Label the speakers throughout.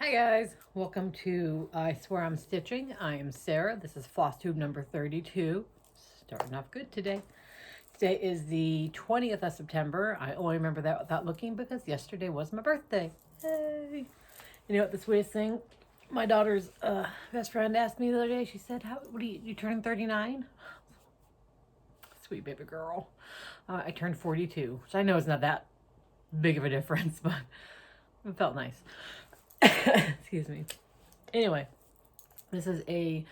Speaker 1: Hi guys, welcome to I Swear I'm Stitching. I am Sarah. This is Flosstube number 32. Starting off good today. Today is the 20th of September. I only remember that without looking because yesterday was my birthday. Yay! You know what the sweetest thing? My daughter's best friend asked me the other day. She said, what do you turn 39? Sweet baby girl. I turned 42, which I know is not that big of a difference, but it felt nice. Excuse me. Anyway, this is a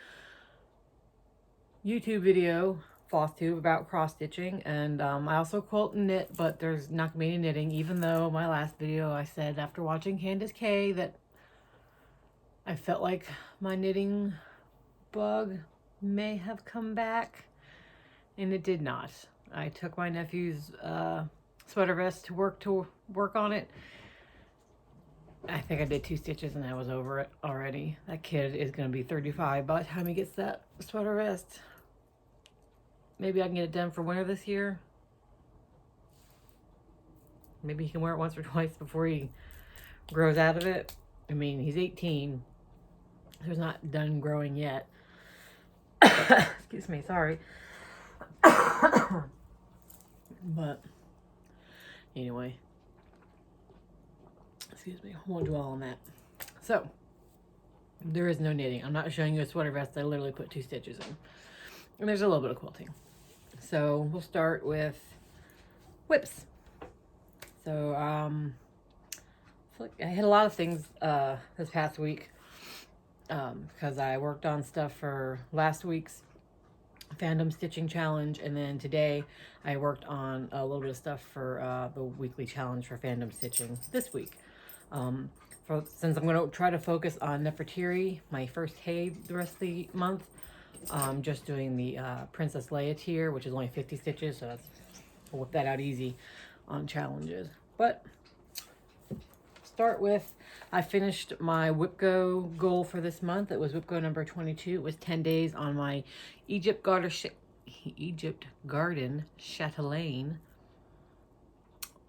Speaker 1: YouTube video, Flosstube, about cross stitching, and I also quilt and knit, but there's not gonna be any knitting, even though my last video I said after watching Candace K that I felt like my knitting bug may have come back, and it did not. I took my nephew's sweater vest to work on it. I think I did 2 stitches and I was over it already. That kid is going to be 35 by the time he gets that sweater vest. Maybe I can get it done for winter this year. Maybe he can wear it once or twice before he grows out of it. I mean, he's 18. So he's not done growing yet. Excuse me, sorry. But anyway. Excuse me, I won't dwell on that. So, there is no knitting. I'm not showing you a sweater vest. I literally put 2 stitches in. And there's a little bit of quilting. So, we'll start with whips. So, I had a lot of things this past week because I worked on stuff for last week's fandom stitching challenge, and then today I worked on a little bit of stuff for the weekly challenge for fandom stitching this week. Since I'm going to try to focus on Nefertiri, my first HAED the rest of the month, I'm just doing the Princess Leia tier, which is only 50 stitches, so I'll whip that out easy on challenges. But start with, I finished my WhipGo goal for this month. It was WhipGo number 22. It was 10 days on my Egypt Garden chatelaine.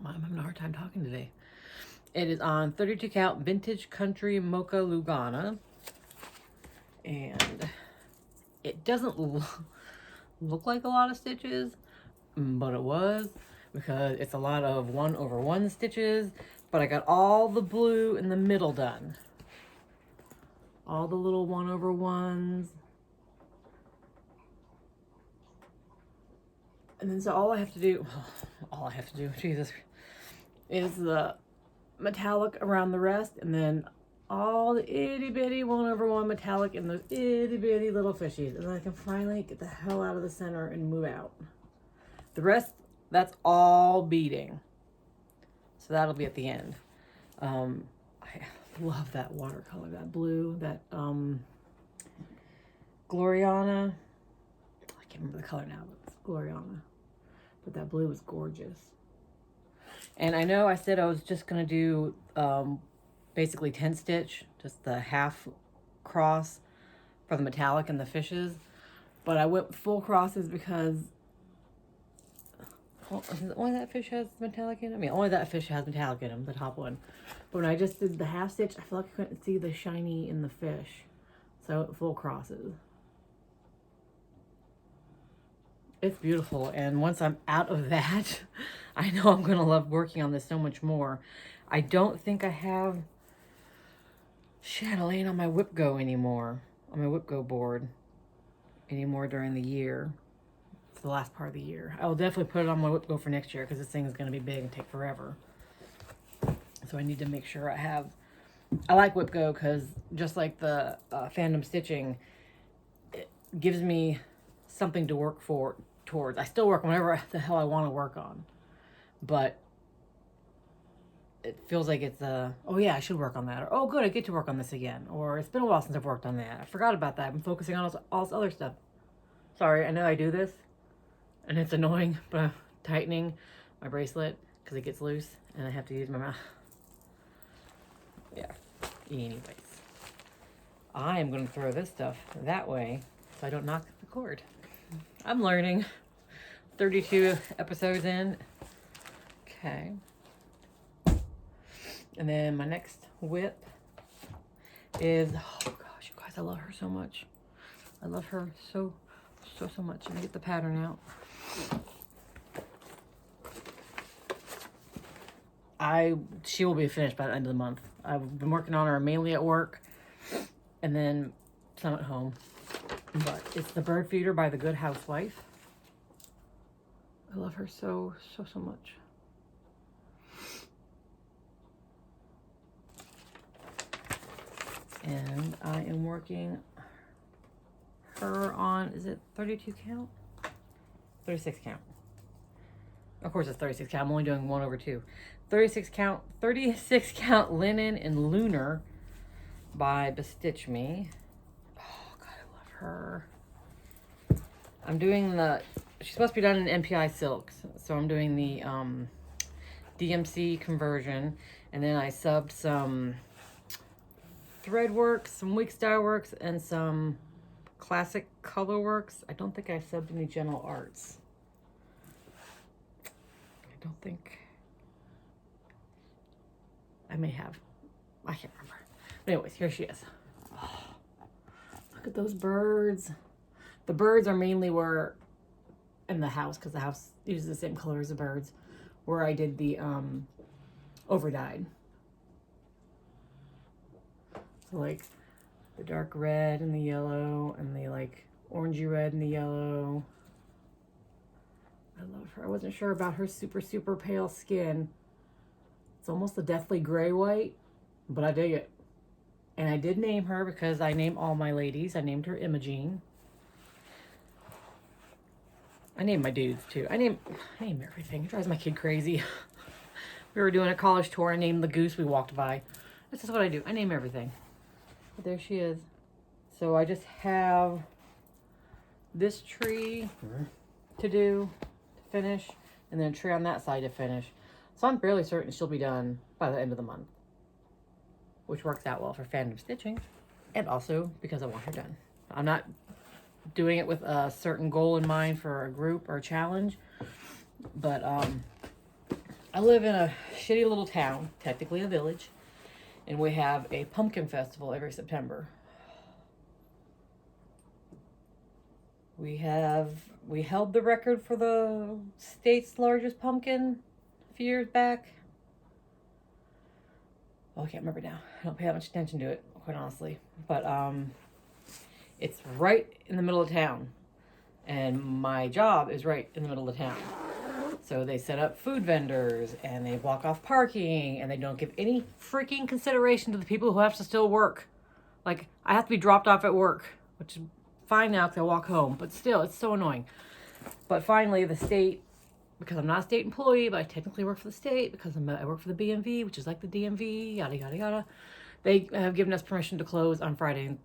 Speaker 1: I'm having a hard time talking today. It is on 32 count vintage country mocha Lugana, and it doesn't look like a lot of stitches, but it was, because it's a lot of 1/1 stitches, but I got all the blue in the middle done. All the little 1/1s. And then so all I have to do, Jesus, is the metallic around the rest, and then all the itty bitty 1/1 metallic in those itty bitty little fishies, and then I can finally get the hell out of the center and move out. The rest, that's all beading, so that'll be at the end. I love that watercolor, that blue, that Gloriana, I can't remember the color now, but it's Gloriana, but that blue is gorgeous. And I know I said I was just going to do basically 10 stitch, just the half cross for the metallic and the fishes. But I went full crosses because only that fish has metallic in it. I mean, only that fish has metallic in them, the top one. But when I just did the half stitch, I feel like I couldn't see the shiny in the fish. So full crosses. It's beautiful, and once I'm out of that, I know I'm going to love working on this so much more. I don't think I have chatelaine on my WhipGo anymore, on my WhipGo board anymore during the year, for the last part of the year. I will definitely put it on my WhipGo for next year because this thing is going to be big and take forever. So I need to make sure I have. I like WhipGo because just like the fandom stitching, it gives me something to work towards. I still work on whatever the hell I want to work on, but it feels like it's oh yeah, I should work on that, or oh good, I get to work on this again, or it's been a while since I've worked on that. I forgot about that. I've been focusing on all this other stuff. Sorry, I know I do this, and it's annoying, but I'm tightening my bracelet because it gets loose, and I have to use my mouth. Yeah. Anyways, I am going to throw this stuff that way so I don't knock the cord. I'm learning. 32 episodes in. Okay. And then my next whip is, oh gosh, you guys, I love her so much. I love her so much. Let me get the pattern out. She will be finished by the end of the month. I've been working on her mainly at work and then some at home. But it's the bird feeder by the Good Huswife. I love her so much. And I am working her on, is it 32 count? 36 count. Of course it's 36 count. I'm only doing 1/2. 36 count linen and lunar by Bestitch Me. Oh God, I love her. I'm doing she's supposed to be done in NPI silks. So I'm doing the DMC conversion, and then I subbed some thread work, some weak style works, and some classic color works. I don't think I subbed any general arts. I don't think. I may have. I can't remember. But anyways, here she is. Oh, look at those birds. The birds are mainly where in the house, because the house uses the same color as the birds, where I did the overdyed. So like the dark red and the yellow and the like orangey red and the yellow. I love her. I wasn't sure about her super pale skin. It's almost a deathly gray white, but I dig it. And I did name her because I name all my ladies. I named her Imogene. I named my dudes too. I name everything. It drives my kid crazy. We were doing a college tour. I named the goose we walked by. This is what I do. I name everything. But there she is. So I just have this tree to do, to finish, and then a tree on that side to finish. So I'm fairly certain she'll be done by the end of the month, which works out well for fandom stitching, and also because I want her done. I'm not doing it with a certain goal in mind for a group or a challenge, but I live in a shitty little town, technically a village, and we have a pumpkin festival every September. We held the record for the state's largest pumpkin a few years back. Oh, I can't remember now. I don't pay that much attention to it, quite honestly. But it's right in the middle of town. And my job is right in the middle of town. So they set up food vendors and they block off parking and they don't give any freaking consideration to the people who have to still work. Like, I have to be dropped off at work, which is fine now because I walk home. But still, it's so annoying. But finally, the state, because I'm not a state employee, but I technically work for the state because I work for the BMV, which is like the DMV, yada, yada, yada. They have given us permission to close on Friday and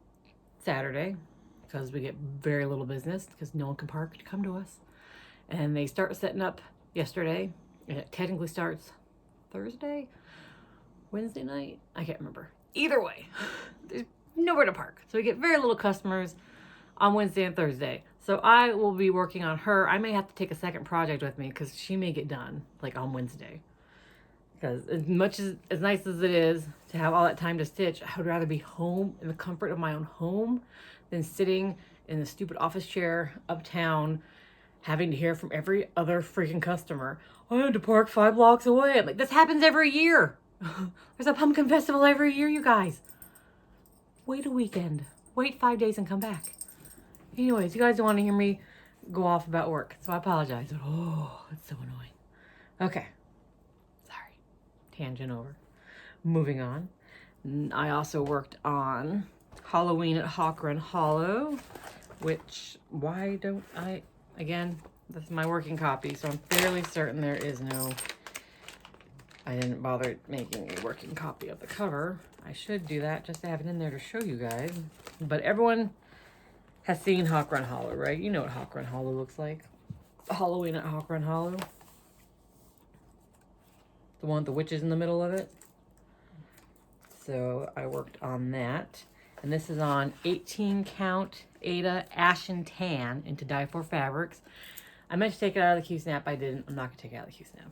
Speaker 1: Saturday because we get very little business because no one can park to come to us. And they start setting up yesterday, and it technically starts Thursday, Wednesday night. I can't remember. Either way, there's nowhere to park. So we get very little customers on Wednesday and Thursday. So I will be working on her. I may have to take a second project with me because she may get done like on Wednesday. Because as nice as it is to have all that time to stitch, I would rather be home in the comfort of my own home than sitting in the stupid office chair uptown having to hear from every other freaking customer. I had to park 5 blocks away. I'm like, this happens every year. There's a pumpkin festival every year, you guys. Wait a weekend. Wait 5 days and come back. Anyways, you guys don't want to hear me go off about work, so I apologize. Oh, it's so annoying. Okay. Sorry. Tangent over. Moving on. I also worked on Halloween at Hawk Run Hollow, which, why don't I, again, this is my working copy, so I'm fairly certain there is no, I didn't bother making a working copy of the cover. I should do that just to have it in there to show you guys. But everyone has seen Hawk Run Hollow, right? You know what Hawk Run Hollow looks like. Halloween at Hawk Run Hollow. The one with the witches in the middle of it. So I worked on that. And this is on 18 count Ada Ashen Tan into Dye 4 Fabrics. I meant to take it out of the Q-Snap. I didn't. I'm not going to take it out of the Q-Snap.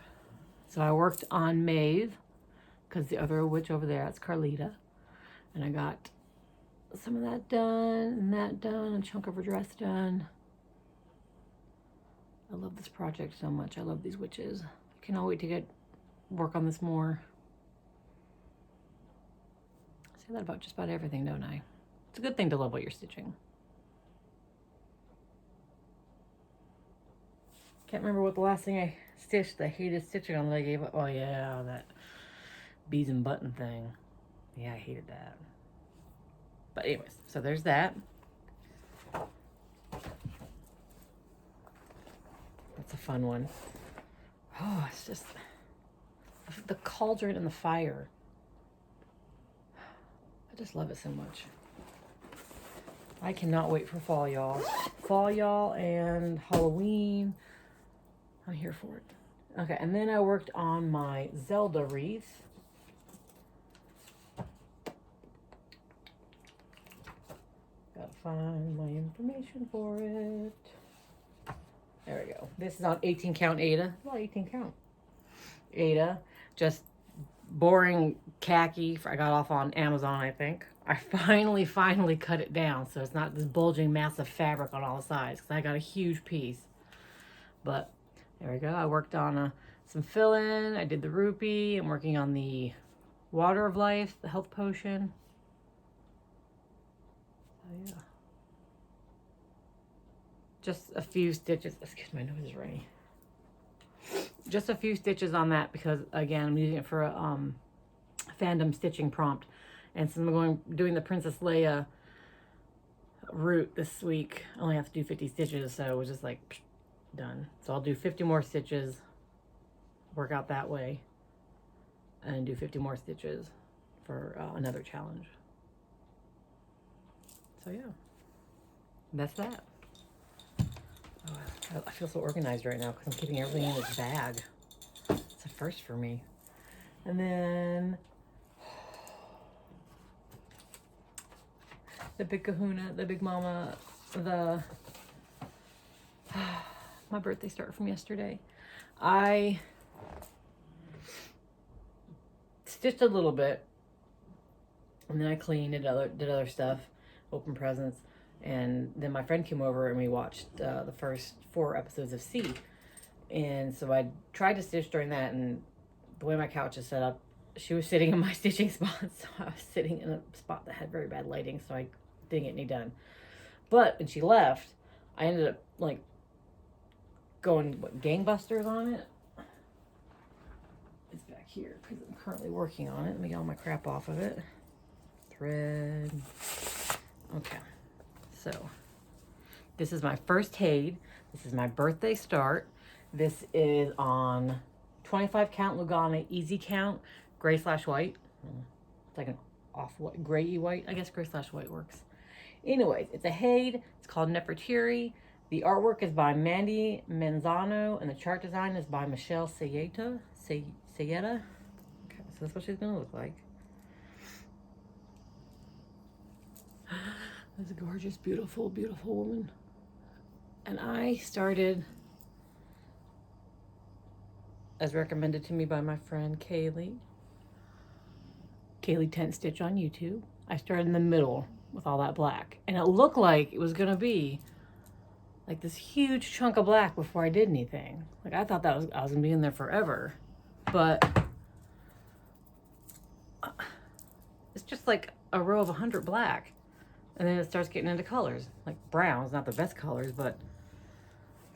Speaker 1: So I worked on Maeve, because the other witch over there, that's Carlita. And I got some of that done, and that done, a chunk of her dress done. I love this project so much. I love these witches. I cannot wait to work on this more. I say that about just about everything, don't I? It's a good thing to love what you're stitching. Can't remember what the last thing I stitched. I hated stitching on that I gave up. Oh yeah, that beads and button thing. Yeah, I hated that. But anyways, so there's that. That's a fun one. Oh, it's just the cauldron and the fire. I just love it so much. I cannot wait for fall, y'all. Fall, y'all, and Halloween. I'm here for it. Okay, and then I worked on my Zelda wreath. Gotta find my information for it. There we go. This is on 18 count Ada. Well, 18 count. Ada. Just boring khaki. I got off on Amazon, I think. I finally cut it down so it's not this bulging massive fabric on all sides because I got a huge piece. But there we go. I worked on some fill-in. I did the rupee. I'm working on the water of life, the health potion. Oh yeah. Just a few stitches. Excuse me, my nose is runny. Just a few stitches on that because again, I'm using it for a fandom stitching prompt. And since I'm doing the Princess Leia route this week, I only have to do 50 stitches, so it was just like psh, done. So I'll do 50 more stitches, work out that way, and do 50 more stitches for another challenge. So yeah, that's that. Oh, I feel so organized right now because I'm keeping everything in its bag. It's a first for me. And then the big kahuna, the big mama, my birthday start from yesterday. I stitched a little bit and then I cleaned, did other stuff, opened presents. And then my friend came over and we watched the first 4 episodes of C. And so I tried to stitch during that, and the way my couch is set up, she was sitting in my stitching spot, so I was sitting in a spot that had very bad lighting, so I didn't get any done. But when she left, I ended up like going gangbusters on it. It's back here because I'm currently working on it. Let me get all my crap off of it. Thread. Okay. So, this is my first HAED. This is my birthday start. This is on 25 count Lugana easy count, gray/white. It's like an off-white, gray-y white. I guess gray/white works. Anyways, it's a HAED. It's called Nefertiri. The artwork is by Mandy Manzano, and the chart design is by Michelle Sayeta. Okay, so that's what she's gonna look like. That's a gorgeous, beautiful, beautiful woman. And I started, as recommended to me by my friend Kaylee Tent Stitch on YouTube. I started in the middle with all that black. And it looked like it was going to be like this huge chunk of black before I did anything. Like I thought I was going to be in there forever. But it's just like a row of 100 black. And then it starts getting into colors, like brown's not the best colors, but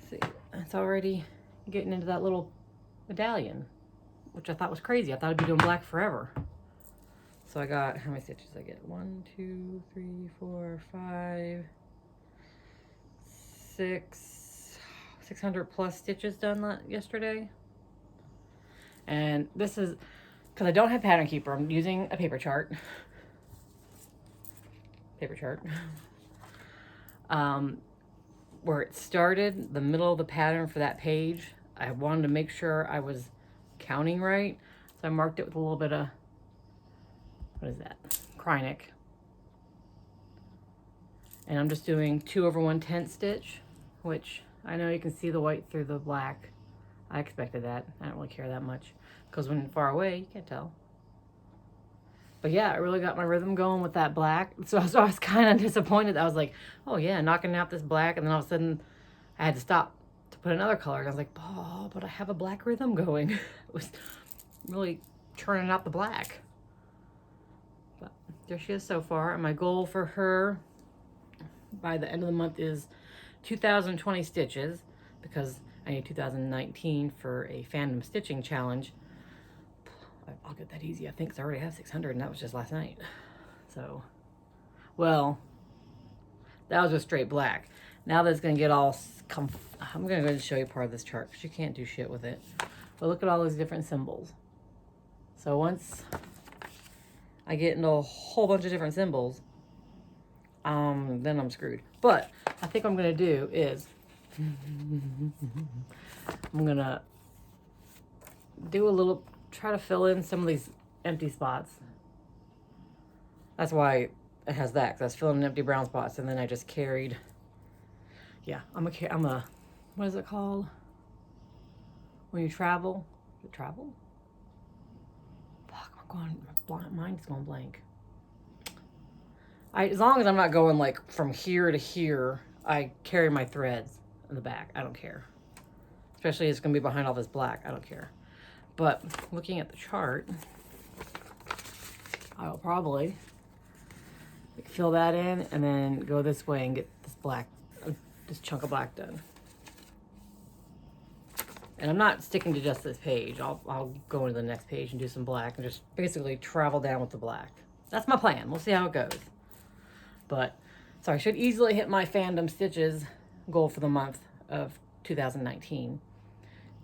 Speaker 1: see, it's already getting into that little medallion, which I thought was crazy. I thought I'd be doing black forever. So I got, how many stitches I get? 1, 2, 3, 4, 5, 600 plus stitches done yesterday. And this is, because I don't have Pattern Keeper, I'm using a paper chart. Where it started, the middle of the pattern for that page, I wanted to make sure I was counting right, so I marked it with a little bit of, what is that, Krynic. And I'm just doing 2/110 stitch, which I know you can see the white through the black. I expected that. I don't really care that much because when far away you can't tell. But yeah, I really got my rhythm going with that black. So I was kind of disappointed. I was like, oh yeah, knocking out this black. And then all of a sudden I had to stop to put another color. And I was like, oh, but I have a black rhythm going. It was really turning out the black. But there she is so far. And my goal for her by the end of the month is 2,020 stitches, because I need 2019 for a fandom stitching challenge. I'll get that easy, I think, 'cause I already have 600, and that was just last night. So, well, that was just straight black. Now that it's going to get all I'm going to go ahead and show you part of this chart, because you can't do shit with it. But look at all those different symbols. So once I get into a whole bunch of different symbols, then I'm screwed. But I think what I'm going to do is I'm going to do a little, try to fill in some of these empty spots. That's why it has that, because I was filling in empty brown spots, and then I just carried, yeah, I'm a, what is it called? When you travel? You travel? Fuck, my mind's going blank. As long as I'm not going like from here to here, I carry my threads in the back. I don't care. Especially it's going to be behind all this black. I don't care. But looking at the chart, I will probably fill that in and then go this way and get this black, this chunk of black done. And I'm not sticking to just this page. I'll go into the next page and do some black and just basically travel down with the black. That's my plan. We'll see how it goes. But, so I should easily hit my fandom stitches goal for the month of 2019.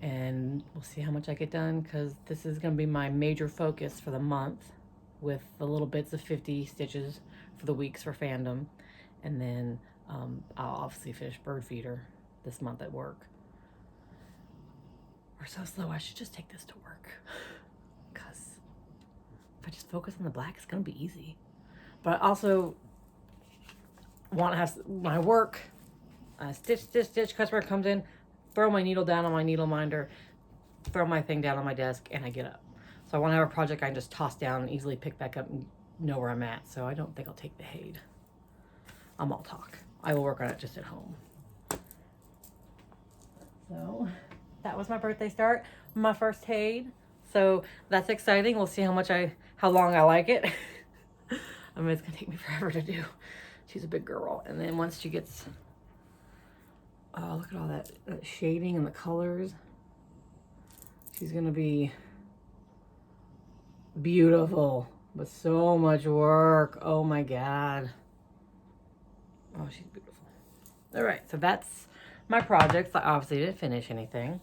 Speaker 1: And we'll see how much I get done, because this is going to be my major focus for the month, with the little bits of 50 stitches for the weeks for fandom. And then I'll obviously finish bird feeder this month at work. We're so slow. I should just take this to work, because if I just focus on the black, it's going to be easy. But I also want to have my work, stitch, customer comes in, throw my needle down on my needle minder, throw my thing down on my desk, and I get up. So I want to have a project I can just toss down and easily pick back up and know where I'm at. So I don't think I'll take the HAED. I'm all talk. I will work on it just at home. So that was my birthday start, my first HAED. So that's exciting. We'll see how long I like it. I mean, it's gonna take me forever to do. She's a big girl. And then once she gets, oh, look at all that shading and the colors. She's gonna be beautiful, but so much work. Oh my God. Oh, she's beautiful. All right, so that's my projects. I obviously didn't finish anything.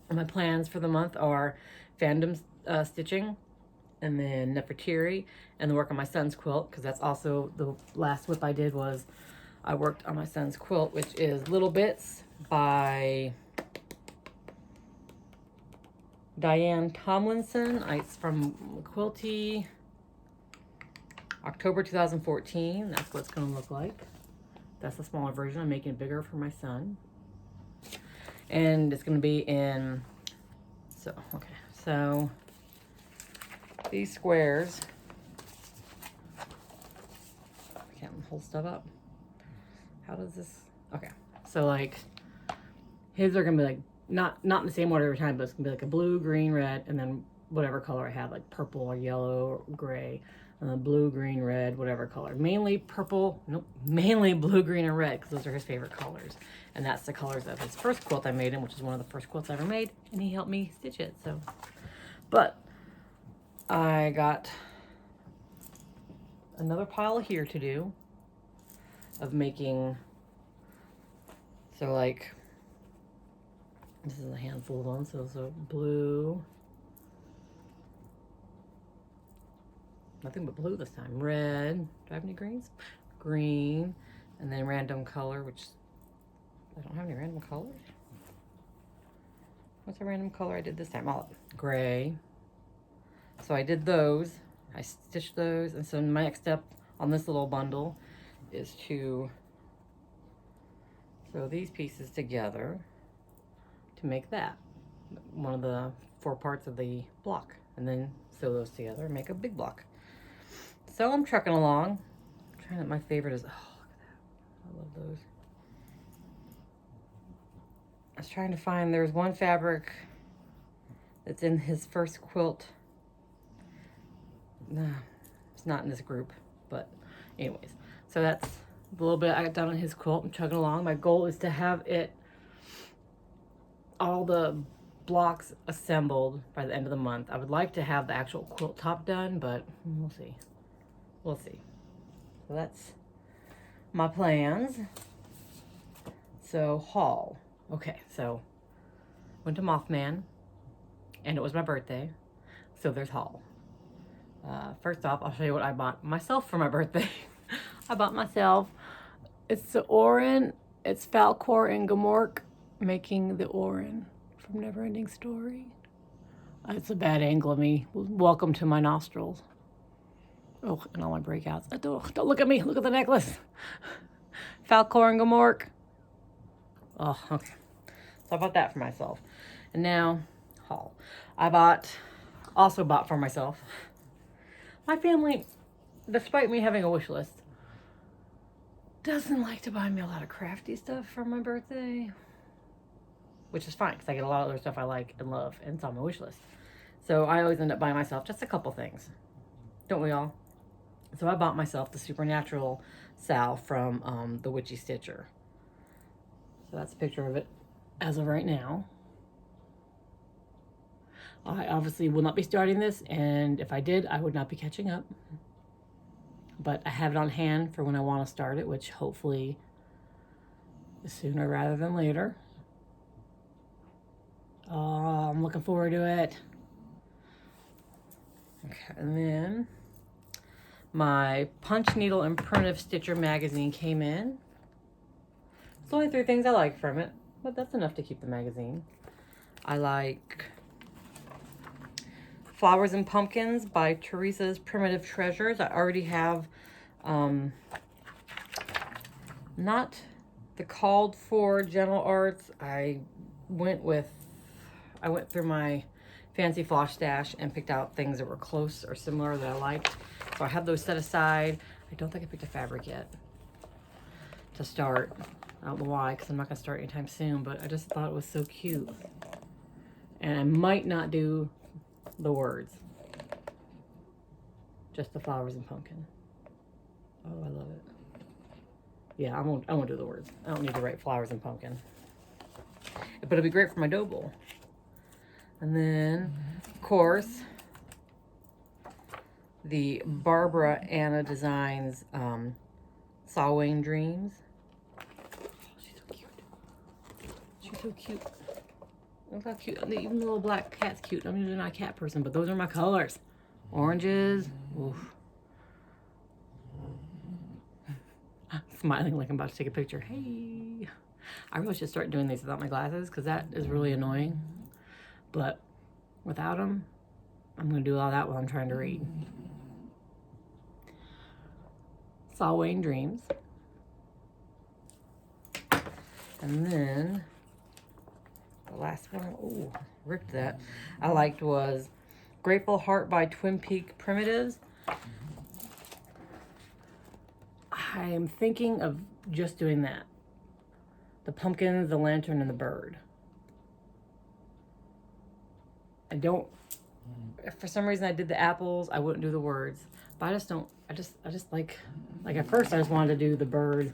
Speaker 1: And my plans for the month are fandom stitching, and then Nefertiri, and the work on my son's quilt, because that's also the last whip I did. Was I worked on my son's quilt, which is Little Bits by Diane Tomlinson. It's from Quilty, October 2014. That's what it's going to look like. That's the smaller version. I'm making it bigger for my son. And it's going to be in, so these squares, I can't hold stuff up. How does this, okay. So like, his are going to be like, not in the same order every time, but it's going to be like a blue, green, red, and then whatever color I have, like purple or yellow or gray. Blue, green, red, whatever color. Mainly purple, nope, mainly blue, green, and red, because those are his favorite colors. And that's the colors of his first quilt I made him, which is one of the first quilts I ever made, and he helped me stitch it, so. But I got another pile here to do of making, so like, this is a handful of them, so blue, nothing but blue this time. Red. Do I have any greens? Green. And then random color, which I don't have any random colors. What's a random color I did this time? Oh, gray. So I did those. I stitched those. And so my next step on this little bundle is to sew these pieces together to make that. One of the 4 parts of the block. And then sew those together and make a big block. So I'm trucking along. I'm trying to, my favorite is, oh, look at that. I love those. I was trying to find, there's one fabric that's in his first quilt. No, it's not in this group, but anyways. So that's a little bit I got done on his quilt. I'm chugging along. My goal is to have it, all the blocks assembled by the end of the month. I would like to have the actual quilt top done, but we'll see. We'll see. So that's my plans. So haul. Okay, so went to Mothman, and it was my birthday, so there's haul. First off, I'll show you what I bought myself for my birthday. I bought myself, it's the Orin, it's Falkor and Gamork making the Orin from Neverending Story. It's a bad angle of me. Welcome to my nostrils. Oh, and all my breakouts. Don't look at me, look at the necklace. Falkor and Gamork. Oh, okay. So I bought that for myself. And now, haul. I also bought for myself. My family, despite me having a wish list, doesn't like to buy me a lot of crafty stuff for my birthday. Which is fine, because I get a lot of other stuff I like and love, and it's on my wish list. So I always end up buying myself just a couple things. Don't we all? So I bought myself the Supernatural Sal from the Witchy Stitcher. So that's a picture of it as of right now. I obviously will not be starting this, and if I did, I would not be catching up. But I have it on hand for when I want to start it, which hopefully is sooner rather than later. Oh, I'm looking forward to it. Okay, and then my Punch Needle and Primitive Stitcher magazine came in. It's only 3 things I like from it, but that's enough to keep the magazine. I like Flowers and Pumpkins by Teresa's Primitive Treasures. I already have not the called for Gentle Arts. I went through my fancy floss stash and picked out things that were close or similar that I liked. So I have those set aside. I don't think I picked a fabric yet to start. I don't know why, because I'm not going to start anytime soon, but I just thought it was so cute. And I might not do the words. Just the flowers and pumpkin. Oh, I love it. Yeah, I won't do the words. I don't need to write flowers and pumpkin. But it'll be great for my dough bowl. And then, of course, the Barbara Anna Designs Sawing Dreams. Oh, she's so cute. She's so cute. Look how cute. Even the little black cat's cute. I'm usually not a cat person, but those are my colors. Oranges. Oof. Smiling like I'm about to take a picture. Hey. I really should start doing these without my glasses, because that is really annoying. But without them, I'm going to do all that while I'm trying to read. Sawing Dreams. And then the last one, oh, ripped that, I liked was Grateful Heart by Twin Peak Primitives. I'm thinking of just doing that. The pumpkins, the lantern, and the bird. I don't, if for some reason I did the apples, I wouldn't do the words. But I just don't, I just like at first I just wanted to do the bird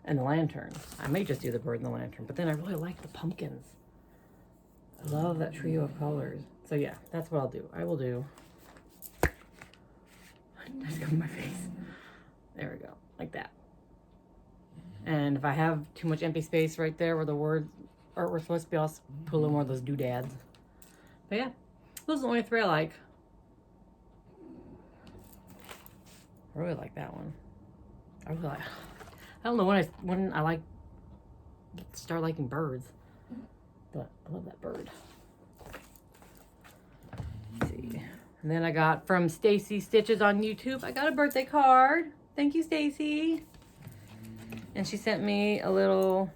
Speaker 1: and the lantern. I may just do the bird and the lantern, but then I really like the pumpkins. I love that trio of colors. So yeah, that's what I'll do. I will do, just cover my face. There we go, like that. And if I have too much empty space right there where the words art were supposed to be, I'll put a little more of those doodads. But yeah, those are the only 3 I like. I really like that one. I don't know when I start liking birds, but I love that bird. Let's see. And then I got from Stacy Stitches on YouTube, I got a birthday card. Thank you, Stacy. And she sent me a little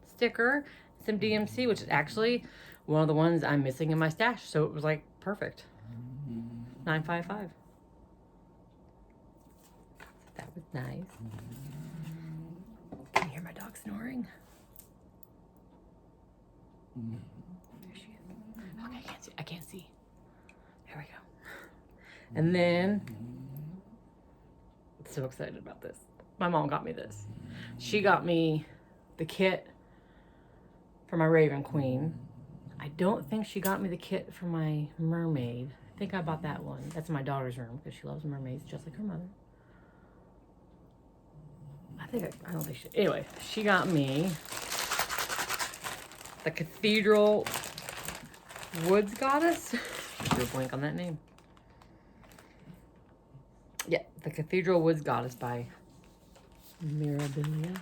Speaker 1: sticker, some DMC, which is actually one of the ones I'm missing in my stash. So it was like perfect. 955. Nice. Can you hear my dog snoring? There she is. Okay, I can't see. I can't see. There we go. And then, I'm so excited about this. My mom got me this. She got me the kit for my Raven Queen. I don't think she got me the kit for my mermaid. I think I bought that one. That's in my daughter's room because she loves mermaids just like her mother. I don't think she, anyway, she got me the Cathedral Woods Goddess. Do a blank on that name. Yeah, the Cathedral Woods Goddess by Mirabilia.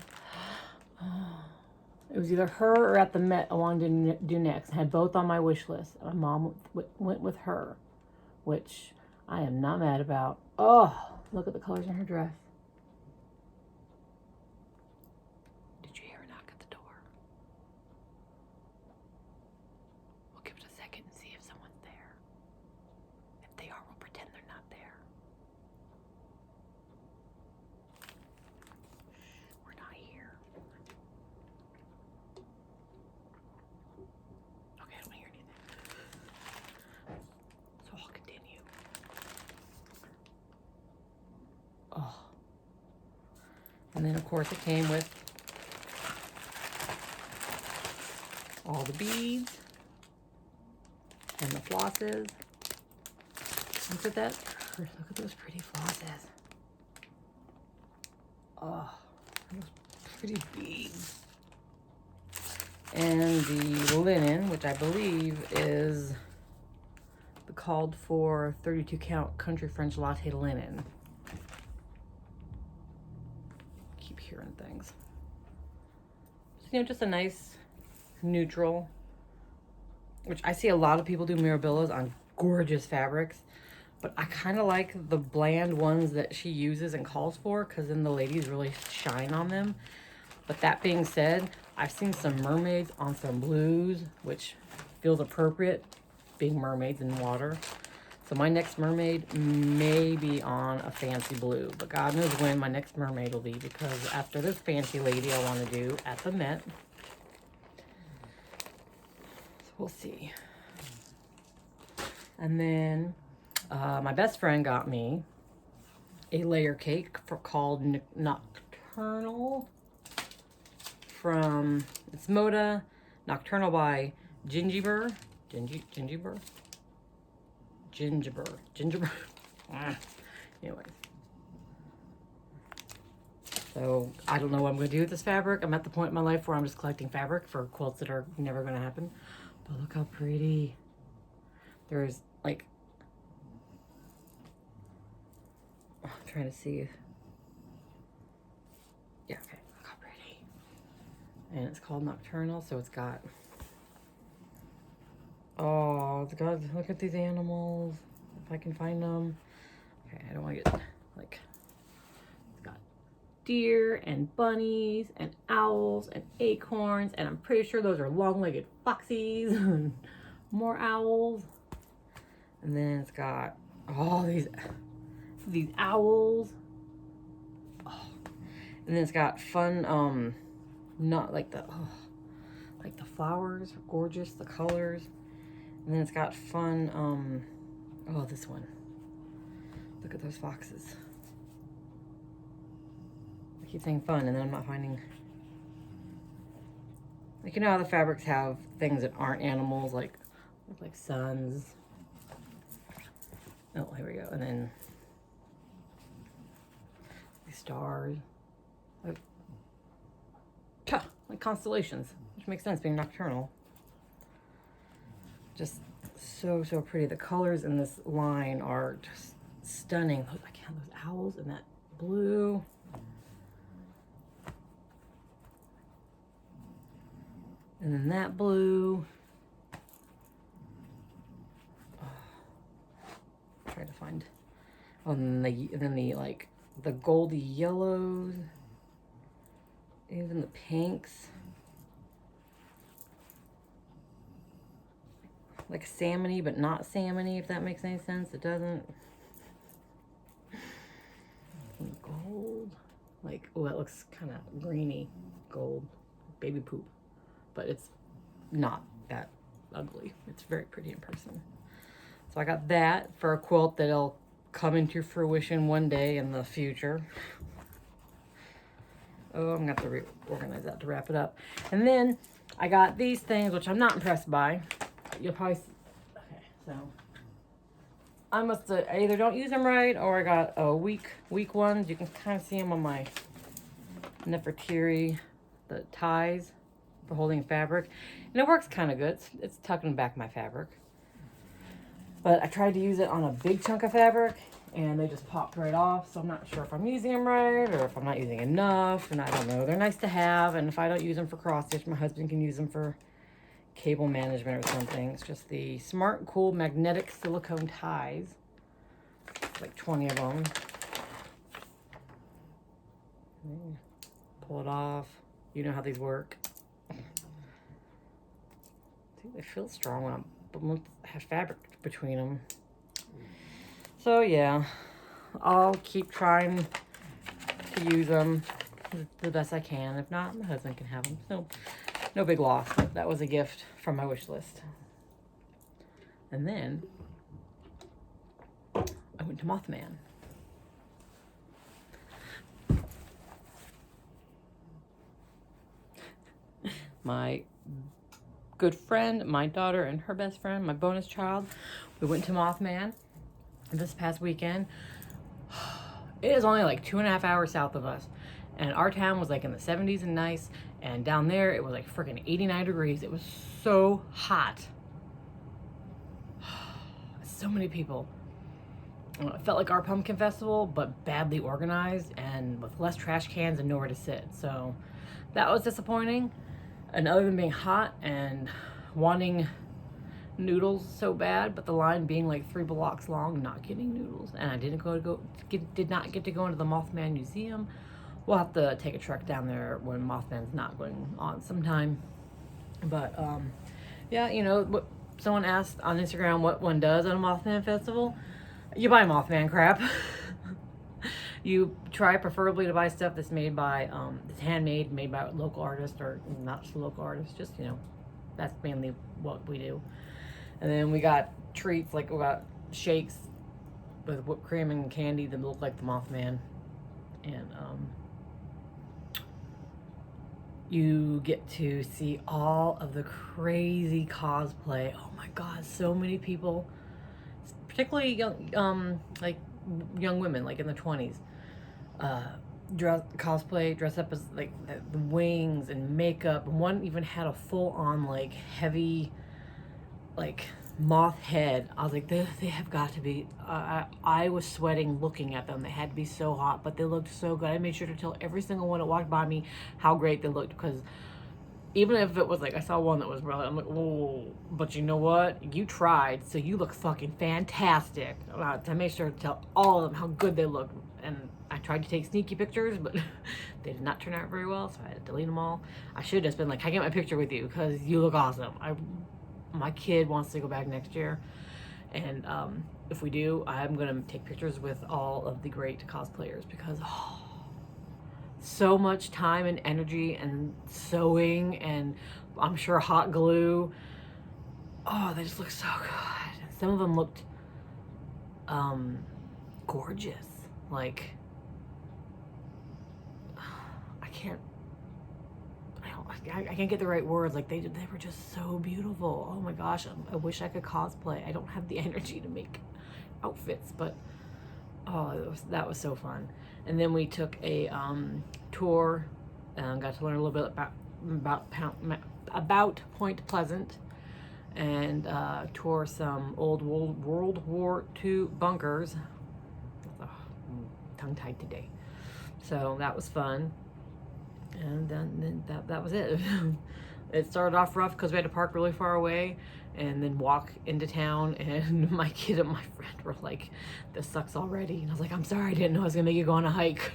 Speaker 1: It was either her or at the Met I wanted to do next. I had both on my wish list. My mom went with her, which I am not mad about. Oh, look at the colors in her dress. Did you hear a knock at the door? We'll give it a second and see if someone's there. If they are, we'll pretend they're not there. We're not here. Okay, I don't hear anything. So I'll continue. Oh. And then of course it came with all the beads and the flosses. Look at that. Look at those pretty flosses. Oh, those pretty beads. And the linen, which I believe is the called for 32 count country French latte linen. Keep hearing things. So, you know, just a nice neutral, which I see a lot of people do Mirabillas on gorgeous fabrics, but I kind of like the bland ones that she uses and calls for because then the ladies really shine on them. But that being said, I've seen some mermaids on some blues, which feels appropriate, being mermaids in water. So my next mermaid may be on a fancy blue, but God knows when my next mermaid will be, because after this fancy lady I want to do at the Met. So we'll see. And then my best friend got me a layer cake called Nocturnal from, it's Moda Nocturnal by Gingiber. Gingiber. Anyways. So I don't know what I'm going to do with this fabric. I'm at the point in my life where I'm just collecting fabric for quilts that are never going to happen. But look how pretty. There's like, I'm trying to see if, yeah, okay, look how pretty. And it's called Nocturnal, so it's got, oh, it's got, look at these animals, if I can find them. Okay, I don't want to get, like, it's got deer and bunnies and owls and acorns, and I'm pretty sure those are long-legged foxies and more owls. And then it's got all these owls. Oh. And then it's got fun, not like the flowers are gorgeous, the colors. And then it's got fun, oh, this one. Look at those foxes. I keep saying fun, and then I'm not finding, like, you know how the fabrics have things that aren't animals, like suns. Oh, here we go. And then these stars, like constellations, which makes sense being nocturnal. Just so pretty. The colors in this line are just stunning. Look, I can't, those owls and that blue. And then that blue. Try to find. Oh, and then the like the goldy yellows. Even the pinks. Like salmony, but not salmony, if that makes any sense. It doesn't. And gold. Like, oh, it looks kind of greeny gold, baby poop, but it's not that ugly. It's very pretty in person. So I got that for a quilt that'll come into fruition one day in the future. Oh, I'm gonna have to reorganize that to wrap it up. And then I got these things, which I'm not impressed by. You'll probably see. Okay, so I must have, I either don't use them right, or I got a weak ones. You can kind of see them on my Nefertiri, the ties for holding fabric. And it works kind of good. It's tucking back my fabric. But I tried to use it on a big chunk of fabric, and they just popped right off. So I'm not sure if I'm using them right, or if I'm not using enough, and I don't know. They're nice to have, and if I don't use them for cross stitch, my husband can use them for cable management or something. It's just the Smart and Cool magnetic silicone ties. It's like 20 of them. Pull it off. You know how these work. See, they feel strong when I have fabric between them. So yeah, I'll keep trying to use them the best I can. If not, my husband can have them. So no big loss. That was a gift from my wish list. And then I went to Mothman. My good friend, my daughter, and her best friend, my bonus child, we went to Mothman this past weekend. It is only like 2.5 hours south of us, and our town was like in the 70s and nice, and down there it was like freaking 89 degrees. It was so hot. So many people. It felt like our pumpkin festival, but badly organized and with less trash cans and nowhere to sit. So that was disappointing. And other than being hot and wanting noodles so bad, but the line being like 3 blocks long, not getting noodles, and I did not get to go into the Mothman Museum. We'll have to take a trek down there when Mothman's not going on sometime. But yeah, you know what? Someone asked on Instagram what one does at a Mothman festival. You buy Mothman crap. You try preferably to buy stuff that's made by, that's handmade, made by local artists, or not just local artists, just, you know, that's mainly what we do. And then we got treats, like we got shakes with whipped cream and candy that look like the Mothman. And you get to see all of the crazy cosplay. Oh my God, so many people, particularly young, like young women, like in the 20s. Dress up as like the wings and makeup, and one even had a full-on like heavy like moth head. I was like, they have got to be, I was sweating looking at them. They had to be so hot, but they looked so good. I made sure to tell every single one that walked by me how great they looked, because even if it was like, I saw one that was really, I'm like, oh, but you know what? You tried, so you look fucking fantastic. I made sure to tell all of them how good they looked, and I tried to take sneaky pictures, but they did not turn out very well, so I had to delete them all. I should have just been like, can I get my picture with you? Because you look awesome. My kid wants to go back next year, and if we do, I'm going to take pictures with all of the great cosplayers, because so much time and energy and sewing and I'm sure hot glue. Oh, they just look so good. And some of them looked gorgeous. Like, I can't get the right words. Like, they were just so beautiful. Oh my gosh, I wish I could cosplay. I don't have the energy to make outfits, but oh, that was so fun. And then we took a tour and got to learn a little bit about Point Pleasant, and tour some old World War II bunkers. Oh, tongue-tied today. So that was fun. And then that was it. It started off rough because we had to park really far away and then walk into town, and my kid and my friend were like, this sucks already. And I was like, I'm sorry, I didn't know I was gonna make you go on a hike.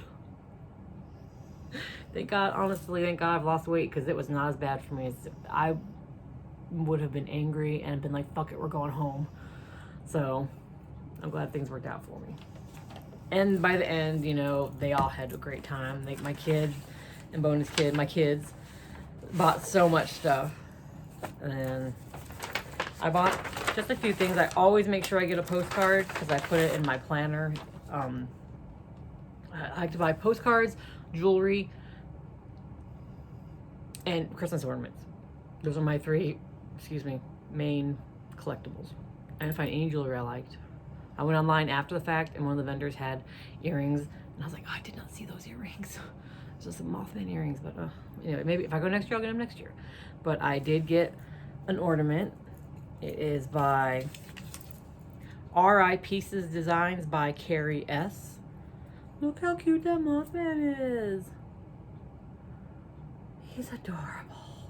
Speaker 1: Thank God, honestly, thank God I've lost weight, because it was not as bad for me as I would have been angry and been like, fuck it, we're going home. So I'm glad things worked out for me. And by the end, you know, they all had a great time. Like my kid and bonus kid, my kids bought so much stuff. And I bought just a few things. I always make sure I get a postcard because I put it in my planner. I like to buy postcards, jewelry, and Christmas ornaments. Those are my three, main collectibles. I didn't find any jewelry I liked. I went online after the fact, and one of the vendors had earrings, and I was like, oh, I did not see those earrings. It's just some Mothman earrings, but anyway, maybe if I go next year, I'll get them next year. But I did get an ornament. It is by R.I. Pieces Designs by Carrie S. Look how cute that Mothman is. He's adorable.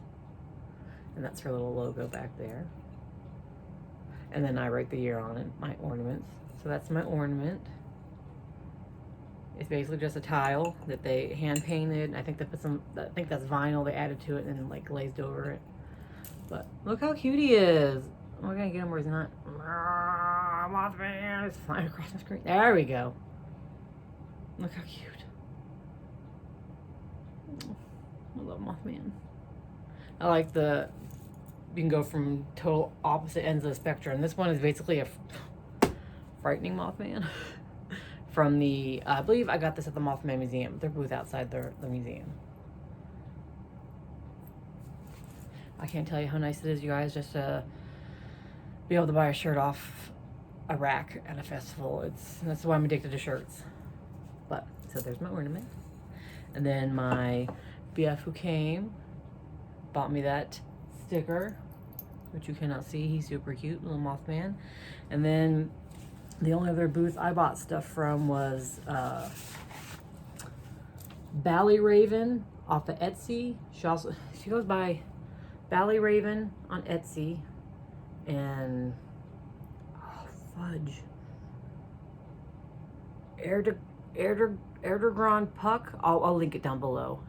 Speaker 1: And that's her little logo back there. And then I write the year on it, my ornaments. So that's my ornament. It's basically just a tile that they hand painted. I think they put I think that's vinyl they added to it and like glazed over it. But look how cute he is. We're gonna get him where he's not. Mothman is flying across the screen. There we go. Look how cute. I love Mothman. I like you can go from total opposite ends of the spectrum. This one is basically a frightening Mothman. From I believe I got this at the Mothman Museum. Their booth outside the museum. I can't tell you how nice it is, you guys, just to be able to buy a shirt off a rack at a festival. That's why I'm addicted to shirts. But, so there's my ornament. And then my BF who came bought me that sticker, which you cannot see. He's super cute, little Mothman. And then the only other booth I bought stuff from was Bally Raven off of Etsy. She goes by Bally Raven on Etsy. And fudge. Erdergron Puck. I'll link it down below.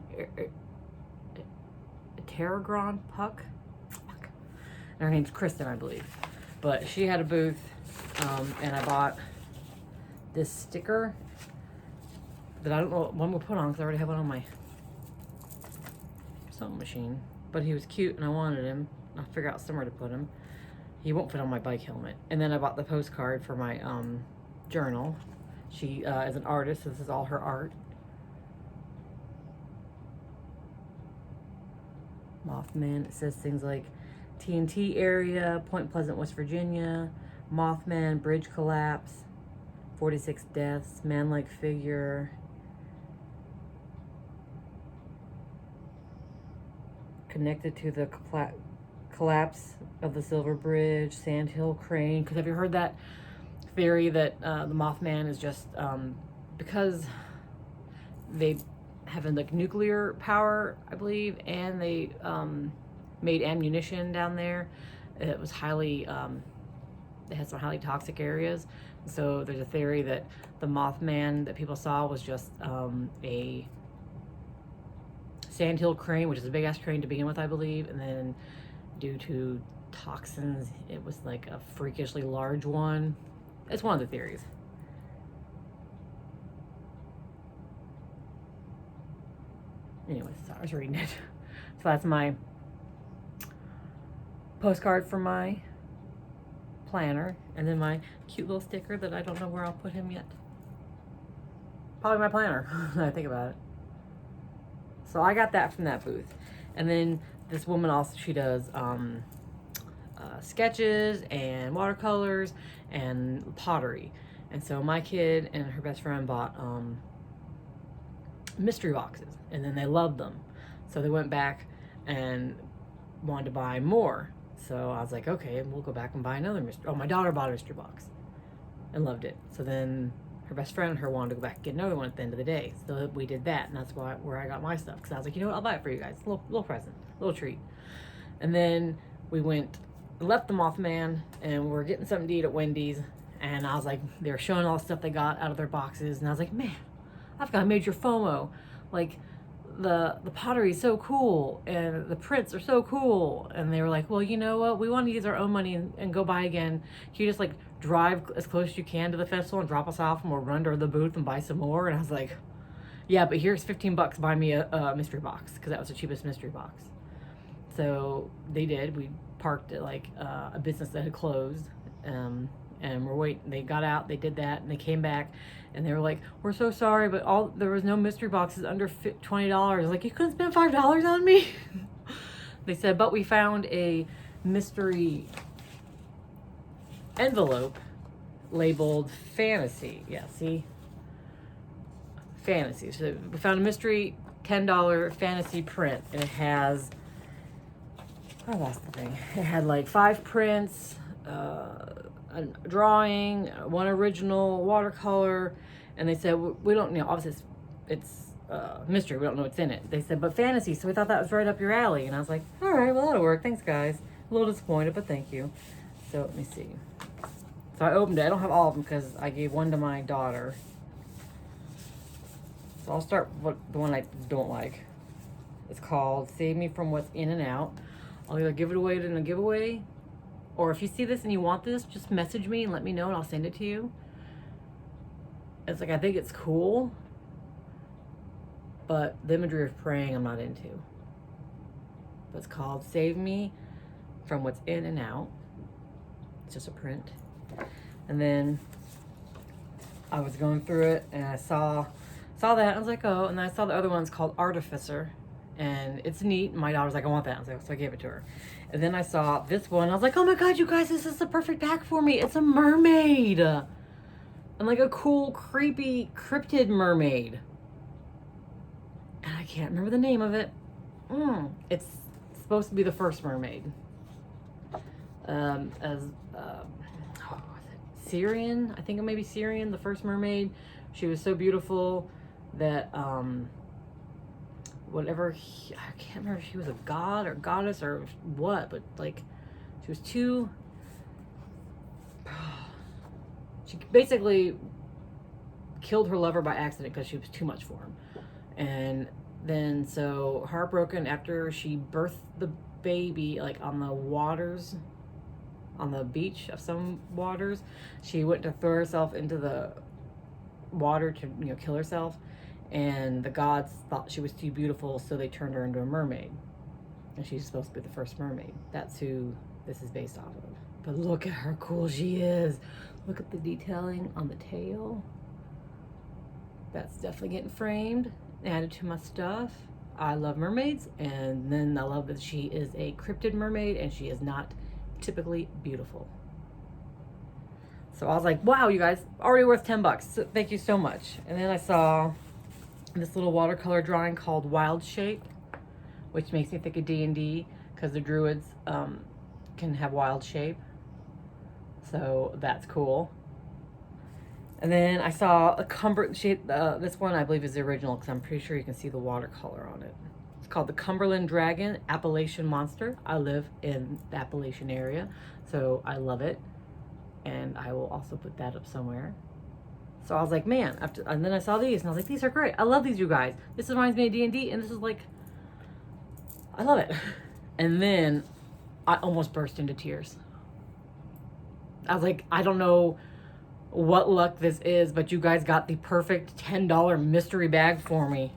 Speaker 1: Terragron Puck. And her name's Kristen, I believe. But she had a booth, and I bought this sticker that I don't know what one we'll put on because I already have one on my sewing machine. But he was cute, and I wanted him. I'll figure out somewhere to put him. He won't fit on my bike helmet. And then I bought the postcard for my journal. She is an artist, so this is all her art. Mothman. It says things like TNT area, Point Pleasant, West Virginia, Mothman, bridge collapse, 46 deaths, man-like figure. Connected to the collapse of the Silver Bridge, Sandhill Crane. Because have you heard that theory that the Mothman is just because they have like nuclear power, I believe, and they made ammunition down there. It was highly, it had some highly toxic areas. So there's a theory that the Mothman that people saw was just a Sandhill crane, which is a big ass crane to begin with, I believe, and then due to toxins, it was like a freakishly large one. It's one of the theories. Anyways, I was reading it. So that's my postcard for my planner, and then my cute little sticker that I don't know where I'll put him yet. Probably my planner, when I think about it. So I got that from that booth. And then this woman also, she does sketches and watercolors and pottery. And so my kid and her best friend bought mystery boxes, and then they loved them. So they went back and wanted to buy more. So I was like, okay, we'll go back and buy another mystery. Oh, my daughter bought a mystery box and loved it. So then her best friend and her wanted to go back and get another one at the end of the day. So we did that, and that's where I got my stuff. Because I was like, you know what, I'll buy it for you guys. Little present, little treat. And then we left the Mothman, and we're getting something to eat at Wendy's. And I was like, they were showing all the stuff they got out of their boxes. And I was like, man, I've got major FOMO. Like, the pottery is so cool and the prints are so cool. And they were like, well, you know what? We want to use our own money and go buy again. Can you just like drive as close as you can to the festival and drop us off and we'll run to the booth and buy some more? And I was like, yeah, but here's $15. Buy me a mystery box, because that was the cheapest mystery box. So they did. We parked at like a business that had closed. And we're waiting. They got out, they did that, and they came back, and they were like, we're so sorry, but there was no mystery boxes under $20. I was like, you couldn't spend $5 on me? They said, but we found a mystery envelope labeled fantasy. Yeah, see? Fantasy. So we found a mystery $10 fantasy print, and it has, I lost the thing. It had like 5 prints, a drawing, one original watercolor, and they said, we don't, obviously it's mystery, we don't know what's in it. They said, but fantasy, so we thought that was right up your alley. And I was like, all right, well, that'll work. Thanks, guys. A little disappointed, but thank you. So let me see. So I opened it. I don't have all of them because I gave one to my daughter. So I'll start with the one I don't like. It's called Save Me From What's In and Out. I'll either give it away in a giveaway, or if you see this and you want this, just message me and let me know and I'll send it to you. It's like, I think it's cool, but the imagery of praying I'm not into. But it's called Save Me From What's In and Out. It's just a print. And then I was going through it and I saw that. I was like, oh, and then I saw the other one's called Artificer. And it's neat. My daughter's like, I want that. I was like, so I gave it to her. And then I saw this one. I was like, oh my God, you guys, this is the perfect bag for me. It's a mermaid. And like a cool, creepy, cryptid mermaid. And I can't remember the name of it. It's supposed to be the first mermaid. Syrian. I think it may be Syrian, the first mermaid. She was so beautiful that, I can't remember if she was a god or goddess or what, but like she was too, she basically killed her lover by accident because she was too much for him. And then so heartbroken after she birthed the baby, like on the waters, on the beach of some waters, she went to throw herself into the water to kill herself. And the gods thought she was too beautiful, so they turned her into a mermaid. And she's supposed to be the first mermaid. That's who this is based off of. But look at how cool she is. Look at the detailing on the tail. That's definitely getting framed, added to my stuff. I love mermaids, and then I love that she is a cryptid mermaid, and she is not typically beautiful. So I was like, wow, you guys, already worth $10. So thank you so much. And then I saw this little watercolor drawing called Wild Shape, which makes me think of D&D, because the druids can have wild shape. So that's cool. And then I saw a Cumberland shape. This one I believe is the original, because I'm pretty sure you can see the watercolor on it. It's called the Cumberland Dragon Appalachian Monster. I live in the Appalachian area, so I love it. And I will also put that up somewhere. So I was like, man, and then I saw these and I was like, these are great. I love these, you guys. This reminds me of D&D, and this is like, I love it. And then I almost burst into tears. I was like, I don't know what luck this is, but you guys got the perfect $10 mystery bag for me.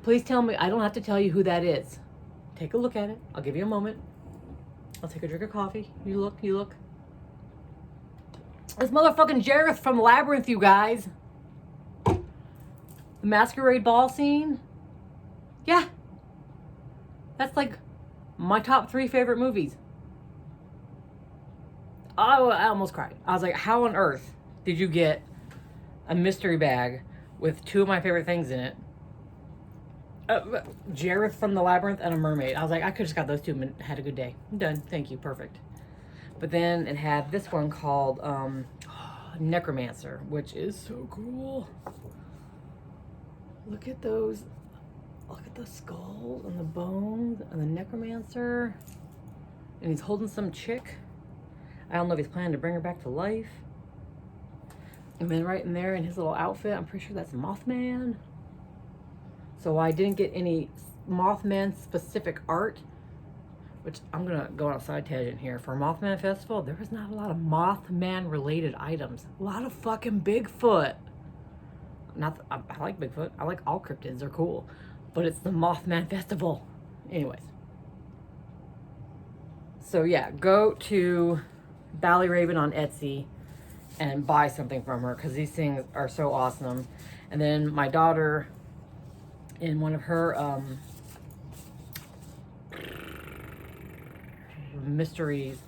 Speaker 1: Please tell me, I don't have to tell you who that is. Take a look at it. I'll give you a moment. I'll take a drink of coffee. You look. It's motherfucking Jareth from Labyrinth, you guys. The masquerade ball scene. Yeah. That's like my top 3 favorite movies. I almost cried. I was like, how on earth did you get a mystery bag with 2 of my favorite things in it? Jareth from the Labyrinth and a mermaid. I was like, I could have just got those 2 and had a good day. I'm done. Thank you. Perfect. But then it had this one called Necromancer, which is so cool. Look at those. Look at the skull and the bones and the Necromancer. And he's holding some chick. I don't know if he's planning to bring her back to life. And then right in there in his little outfit, I'm pretty sure that's Mothman. So I didn't get any Mothman specific art, which I'm gonna go on a side tangent here. For Mothman Festival, there was not a lot of Mothman related items. A lot of fucking Bigfoot. I like Bigfoot. I like all cryptids. They're cool. But it's the Mothman Festival. Anyways. So yeah, go to Ballyraven on Etsy and buy something from her because these things are so awesome. And then my daughter, in one of her mysteries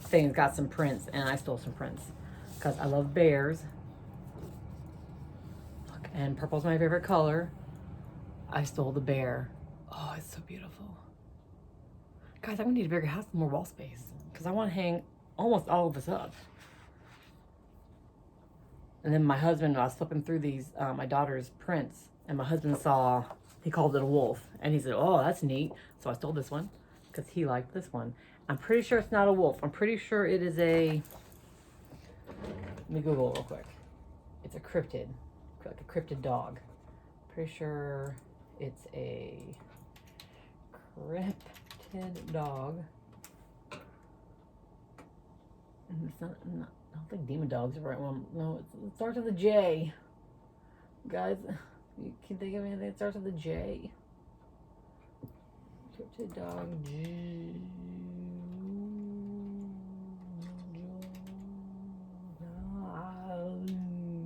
Speaker 1: things, got some prints, and I stole some prints because I love bears. Look, and purple's my favorite color. I stole the bear. Oh, it's so beautiful. Guys, I'm gonna need a bigger house with more wall space because I want to hang almost all of this up. And then my husband, I was flipping through these, my daughter's prints, and my husband saw, he called it a wolf, and he said, oh, that's neat. So I stole this one because he liked this one. I'm pretty sure it's not a wolf. I'm pretty sure it is a, let me Google it real quick. It's a cryptid, like a cryptid dog. Pretty sure it's a cryptid dog. And it's not, I don't think demon dog's the right one. No, it starts with a J. Guys, you can think of anything that starts with a J. Cryptid dog.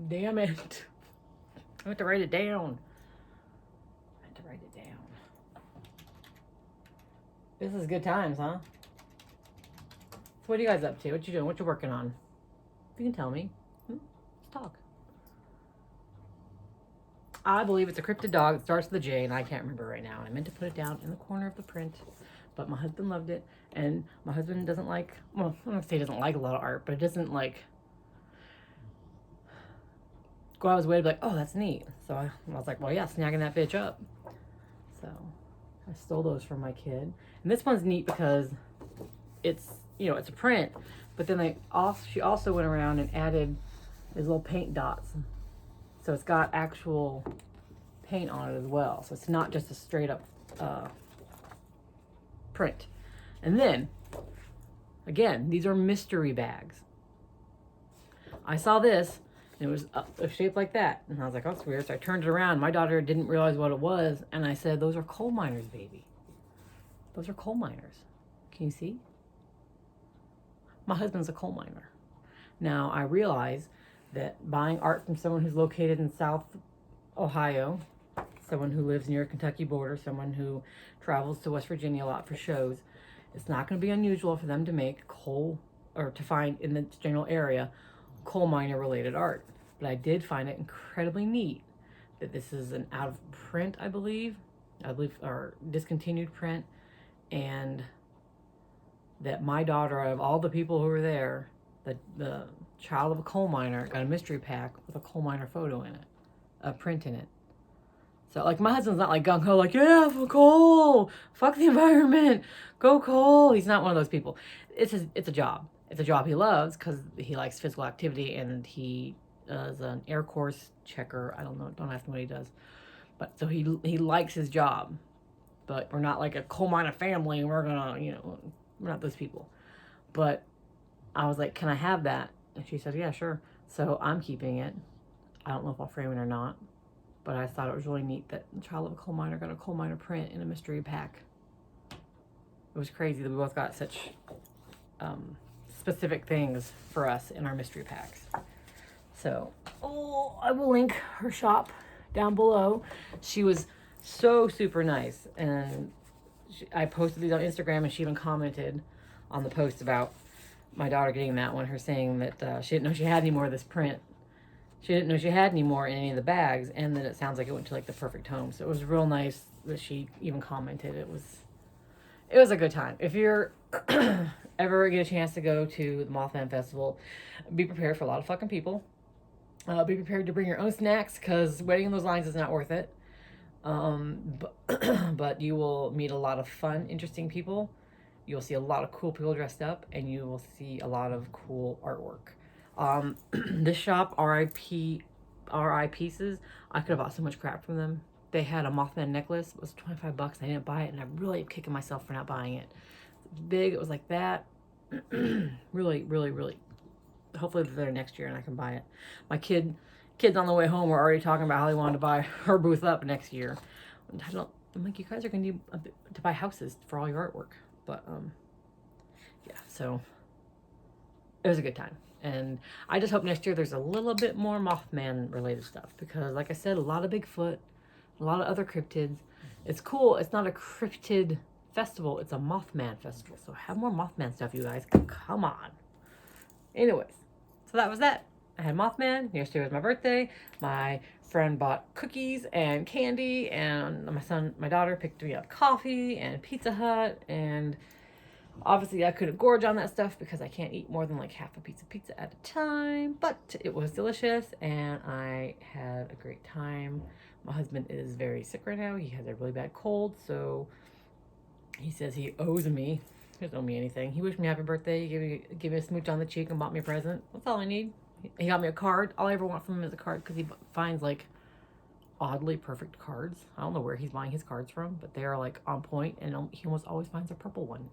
Speaker 1: Damn it. I have to write it down. This is good times, huh? So what are you guys up to? What you doing? What you working on? You can tell me. Let's talk. I believe it's a cryptid dog. It starts with a J, and I can't remember right now. I meant to put it down in the corner of the print, but my husband loved it, and my husband doesn't like, well, I don't say he doesn't like a lot of art, but it doesn't like go out of his way to be like, oh, that's neat. So I was like, well, yeah, snagging that bitch up. So I stole those from my kid. And this one's neat because it's, you know, it's a print, but then she also went around and added these little paint dots. So it's got actual paint on it as well. So it's not just a straight up print. And then, again, these are mystery bags. I saw this, and it was shaped like that. And I was like, oh, that's weird. So I turned it around. My daughter didn't realize what it was. And I said, those are coal miners, baby. Those are coal miners. Can you see? My husband's a coal miner. Now, I realize that buying art from someone who's located in South Ohio, someone who lives near the Kentucky border, someone who travels to West Virginia a lot for shows, it's not going to be unusual for them to make coal, or to find in the general area, coal miner related art. But I did find it incredibly neat that this is an out of print, I believe, or discontinued print, and that my daughter, out of all the people who were there, the child of a coal miner, got a mystery pack with a coal miner photo in it, a print in it. So, like, my husband's not like gung-ho, like, yeah, for coal, fuck the environment, go coal. He's not one of those people. It's a job. It's a job he loves because he likes physical activity, and he is an Air Force checker. I don't know, don't ask him what he does. But so he likes his job. But we're not like a coal miner family, and we're gonna, you know, we're not those people. But I was like, can I have that? And she said, yeah, sure. So I'm keeping it. I don't know if I'll frame it or not, but I thought it was really neat that the child of a coal miner got a coal miner print in a mystery pack. It was crazy that we both got such specific things for us in our mystery packs. So, I will link her shop down below. She was so super nice, and I posted these on Instagram, and she even commented on the post about my daughter getting that one, her saying that she didn't know she had any more of this print. She didn't know she had any more in any of the bags, and that it sounds like it went to like the perfect home. So it was real nice that she even commented. It was a good time. If you're ever get a chance to go to the Mothman Festival, be prepared for a lot of fucking people. Be prepared to bring your own snacks, because waiting in those lines is not worth it. But you will meet a lot of fun, interesting people. You'll see a lot of cool people dressed up, and you will see a lot of cool artwork. This shop, RI Pieces, I could have bought so much crap from them. they had a Mothman necklace. It was $25. I didn't buy it, and I really am kicking myself for not buying it. It's big. It was like that. Really, really, really. Hopefully they're there next year and I can buy it. My kids on the way home were already talking about how they wanted to buy her booth up next year. I'm like, you guys are going to need to buy houses for all your artwork. But, yeah, so it was a good time. And I just hope next year there's a little bit more Mothman related stuff. Because, like I said, a lot of Bigfoot, a lot of other cryptids. It's cool. It's not a cryptid festival. It's a Mothman festival. So have more Mothman stuff, you guys. Come on. Anyways, so that was that. I had Mothman. Yesterday was my birthday. My friend bought cookies and candy, and my daughter picked me up coffee and Pizza Hut, and obviously I couldn't gorge on that stuff because I can't eat more than like half a piece of pizza at a time, but it was delicious and I had a great time. My husband is very sick right now. He has a really bad cold, so he says he owes me. He doesn't owe me anything. He wished me happy birthday. He gave me a smooch on the cheek and bought me a present. That's all I need. He got me a card. All I ever want from him is a card because he finds like oddly perfect cards. I don't know where he's buying his cards from, but they are like on point, and he almost always finds a purple one.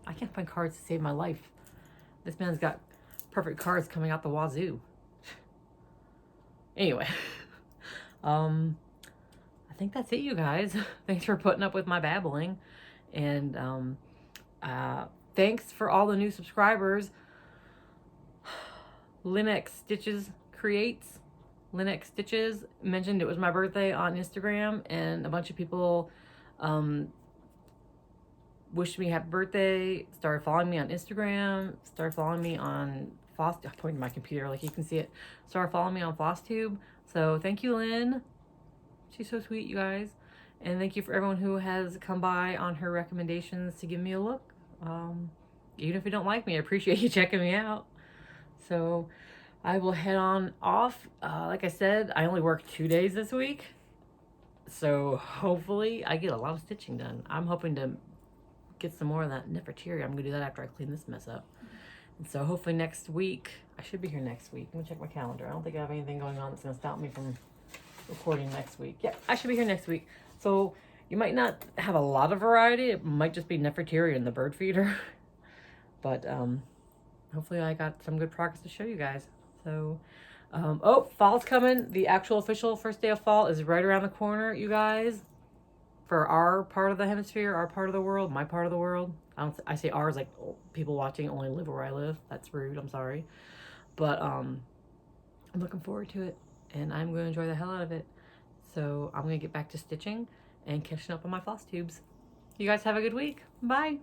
Speaker 1: I can't find cards to save my life. This man's got perfect cards coming out the wazoo. Anyway, I think that's it, you guys. Thanks for putting up with my babbling, and thanks for all the new subscribers. Linux Stitches Creates. Linux Stitches mentioned it was my birthday on Instagram, and a bunch of people wished me happy birthday, started following me on Instagram, started following me on Flosstube. I'm pointing to my computer like you can see it. Started following me on Flosstube. So thank you, Lynn. She's so sweet, you guys. And thank you for everyone who has come by on her recommendations to give me a look. Even if you don't like me, I appreciate you checking me out. So I will head on off. Like I said, I only work 2 days this week. So hopefully I get a lot of stitching done. I'm hoping to get some more of that Nefertiri. I'm going to do that after I clean this mess up. And so hopefully next week, I should be here next week. Let me check my calendar. I don't think I have anything going on that's going to stop me from recording next week. Yeah, I should be here next week. So you might not have a lot of variety. It might just be Nefertiri and the bird feeder. But hopefully I got some good progress to show you guys. So, oh, fall's coming. The actual official first day of fall is right around the corner, you guys. For our part of the hemisphere, our part of the world, my part of the world. I say ours like people watching only live where I live. That's rude. I'm sorry. But I'm looking forward to it, and I'm going to enjoy the hell out of it. So I'm going to get back to stitching and catching up on my floss tubes. You guys have a good week. Bye.